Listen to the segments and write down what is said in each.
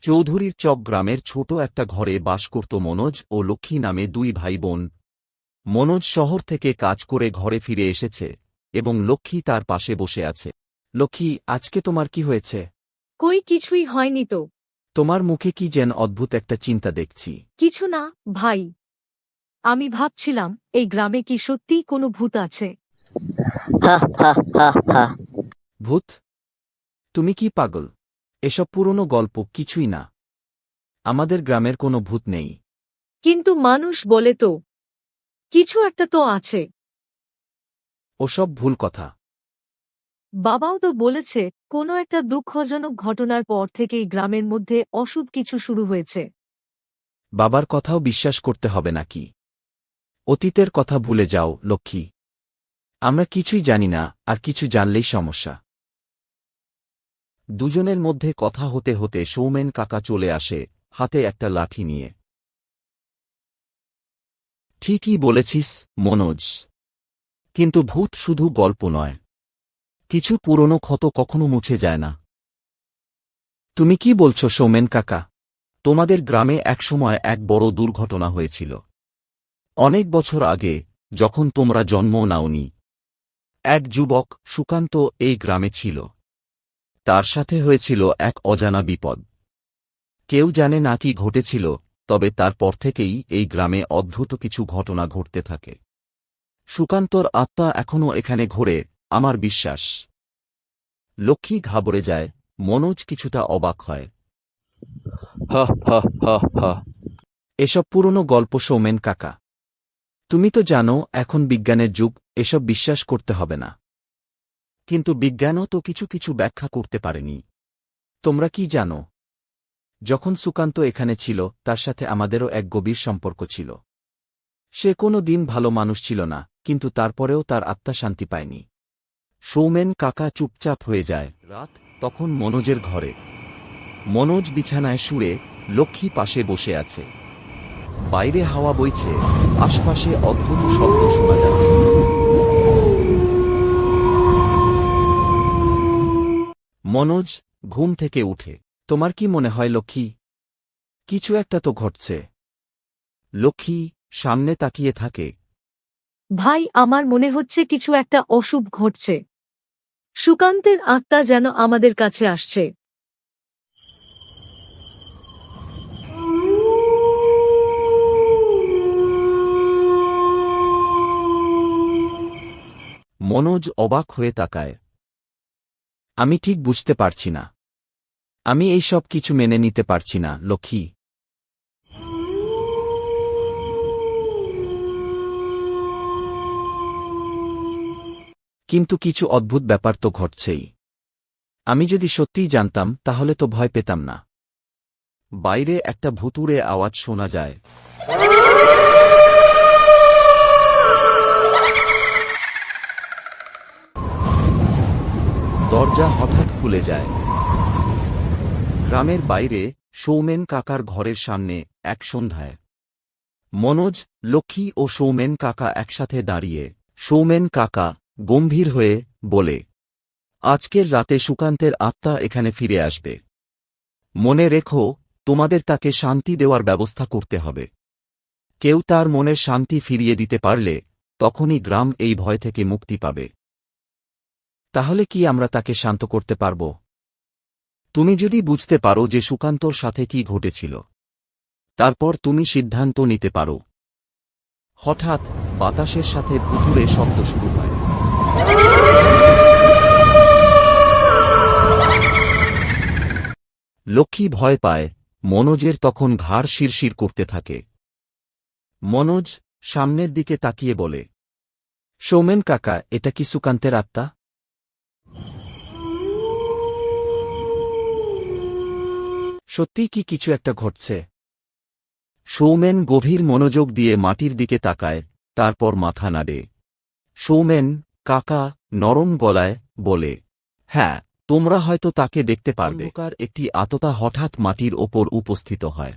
চৌধুরীর চক গ্রামের ছোট একটা ঘরে বাস করত মনোজ ও লক্ষ্মী নামে দুই ভাই বোন। মনোজ শহর থেকে কাজ করে ঘরে ফিরে এসেছে এবং লক্ষ্মী তার পাশে বসে আছে। লক্ষ্মী, আজকে তোমার কি হয়েছে? কই কিছুই হয়নি তো। তোমার মুখে কি যেন অদ্ভুত একটা চিন্তা দেখছি। কিছু না ভাই, আমি ভাবছিলাম এই গ্রামে কি সত্যিই কোনো ভূত আছে। হা হা হা হা। ভূত? তুমি কি পাগল? এসব পুরনো গল্প, কিছুই না। আমাদের গ্রামের কোনো ভূত নেই। কিন্তু মানুষ বলে তো কিছু একটা তো আছে। ওসব ভুল কথা। বাবাও তো বলেছে কোনো একটা দুঃখজনক ঘটনার পর থেকেই গ্রামের মধ্যে অশুভ কিছু শুরু হয়েছে। বাবার কথাও বিশ্বাস করতে হবে নাকি? অতীতের কথা ভুলে যাও লক্ষ্মী। আমরা কিছুই জানি না, আর কিছু জানলেই সমস্যা। দুজনের মধ্যে কথা হতে হতে সৌমেন কাকা চলে আসে, হাতে একটা লাঠি নিয়ে। ঠিকই বলেছিস মনোজ, কিন্তু ভূত শুধু গল্প নয়। কিছু পুরনো ক্ষত কখনো মুছে যায় না। তুমি কি বলছো সৌমেন কাকা? তোমাদের গ্রামে একসময় এক বড় দুর্ঘটনা হয়েছিল। অনেক বছর আগে, যখন তোমরা জন্মও নাওনি। এক যুবক সুকান্ত এই গ্রামে ছিল। তার সাথে হয়েছিল এক অজানা বিপদ। কেউ জানে না কি ঘটেছিল, তবে তারপর থেকেই এই গ্রামে অদ্ভুত কিছু ঘটনা ঘটতে থাকে। সুকান্তর আত্মা এখনও এখানে ঘোরে, আমার বিশ্বাস। লক্ষ্মী ঘাবড়ে যায়, মনোজ কিছুটা অবাক হয়। হা হা হা হা। এসব পুরনো গল্প সৌমেন কাকা। তুমি তো জানো এখন বিজ্ঞানের যুগ, এসব বিশ্বাস করতে হবে না। কিন্তু বিজ্ঞানও তো কিছু কিছু ব্যাখ্যা করতে পারেনি। তোমরা কি জানো? যখন সুকান্ত এখানে ছিল, তার সাথে আমাদেরও এক গভীর সম্পর্ক ছিল। সে কোনো দিন ভালো মানুষ ছিল না, কিন্তু তারপরেও তার আত্মা শান্তি পায়নি। সৌমেন কাকা চুপচাপ হয়ে যায়। রাত তখন মনোজের ঘরে। মনোজ বিছানায় শুয়ে, লক্ষ্মী পাশে বসে আছে। বাইরে হাওয়া বইছে, আশপাশে অদ্ভুত শব্দ শোনা যাচ্ছে। মনোজ ঘুম থেকে উঠে। তোমার কি মনে হয় লক্ষ্মী? কিছু একটা তো ঘটছে। লক্ষ্মী সামনে তাকিয়ে থাকে। ভাই, আমার মনে হচ্ছে কিছু একটা অশুভ ঘটছে। সুকান্তের আত্মা যেন আমাদের কাছে আসছে। মনোজ অবাক হয়ে তাকায়। আমি ঠিক বুঝতে পারছি না। আমি এই সব কিছু মেনে নিতে পারছি না লক্ষ্মী। কিন্তু কিছু অদ্ভুত ব্যাপার তো ঘটছেই। আমি যদি সত্যিই জানতাম, তাহলে তো ভয় পেতাম না। বাইরে একটা ভুতুড়ে আওয়াজ শোনা যায়। দরজা হঠাৎ খুলে যায়। গ্রামের বাইরে সৌমেন কাকার ঘরের সামনে এক সন্ধ্যায় মনোজ, লক্ষ্মী ও সৌমেন কাকা একসাথে দাঁড়িয়ে। সৌমেন কাকা গম্ভীর হয়ে বলে, আজকের রাতে সুকান্তের আত্মা এখানে ফিরে আসবে। মনে রেখো, তোমাদের তাকে শান্তি দেওয়ার ব্যবস্থা করতে হবে। কেউ তার মনের শান্তি ফিরিয়ে দিতে পারলে তখনই গ্রাম এই ভয় থেকে মুক্তি পাবে। তাহলে কি আমরা তাকে শান্ত করতে পারব? তুমি যদি বুঝতে পারো যে সুকান্তর সাথে কি ঘটেছিল, তারপর তুমি সিদ্ধান্ত নিতে পারো। হঠাৎ বাতাসের সাথে ভুতুড়ে শব্দ শুরু হয়। লক্ষ্মী ভয় পায়। মনোজের তখন ঘাড় শিরশির করতে থাকে। মনোজ সামনের দিকে তাকিয়ে বলে, সৌমেন কাকা, এটা কি সুকান্তের আত্মা? সত্যিই কি কিছু একটা ঘটছে? সৌমেন গভীর মনোযোগ দিয়ে মাটির দিকে তাকায়, তারপর মাথা নাড়ে। সৌমেন কাকা নরম গলায় বলে, হ্যাঁ, তোমরা হয়তো তাকে দেখতে পারবে। অন্ধকার একটি আততা হঠাৎ মাটির ওপর উপস্থিত হয়।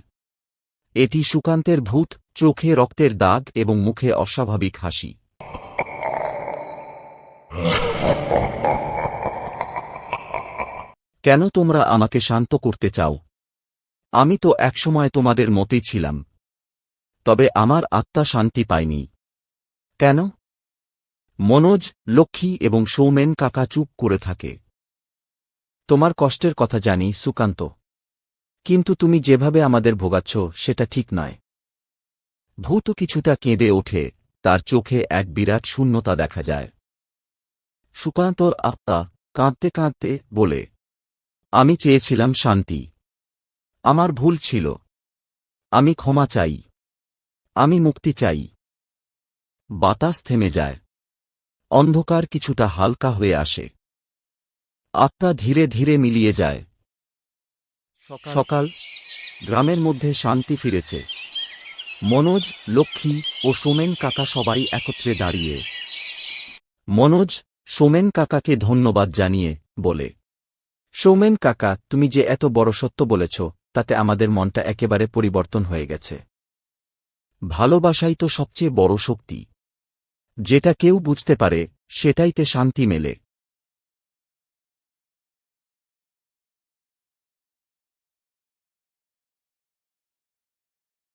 এটি সুকান্তের ভূত, চোখে রক্তের দাগ এবং মুখে অস্বাভাবিক হাসি। কেন তোমরা আমাকে শান্ত করতে চাও? আমি তো একসময় তোমাদের মতেই ছিলাম, তবে আমার আত্মা শান্তি পায়নি। কেন? মনোজ, লক্ষ্মী এবং সৌমেন কাকা চুপ করে থাকে। তোমার কষ্টের কথা জানি সুকান্ত, কিন্তু তুমি যেভাবে আমাদের ভোগাচ্ছ সেটা ঠিক নয়। ভূত কিছুটা কেঁদে ওঠে, তার চোখে এক বিরাট শূন্যতা দেখা যায়। সুকান্তর আত্মা কাঁদতে কাঁদতে বলে, আমি চেয়েছিলাম শান্তি। আমার ভুল ছিল। আমি ক্ষমা চাই। আমি মুক্তি চাই। বাতাস থেমে যায়। অন্ধকার কিছুটা হালকা হয়ে আসে। আত্মা ধীরে ধীরে মিলিয়ে যায়। সকাল, গ্রামের মধ্যে শান্তি ফিরেছে। মনোজ, লক্ষ্মী ও সোমেন কাকা সবাই একত্রে দাঁড়িয়ে। মনোজ সোমেন কাকাকে ধন্যবাদ জানিয়ে বলে, সৌমেন কাকা, তুমি যে এত বড় সত্য বলেছ, তাতে আমাদের মনটা একেবারে পরিবর্তন হয়ে গেছে। ভালোবাসাই তো সবচেয়ে বড় শক্তি। যেটা কেউ বুঝতে পারে, সেটাইতে শান্তি মেলে।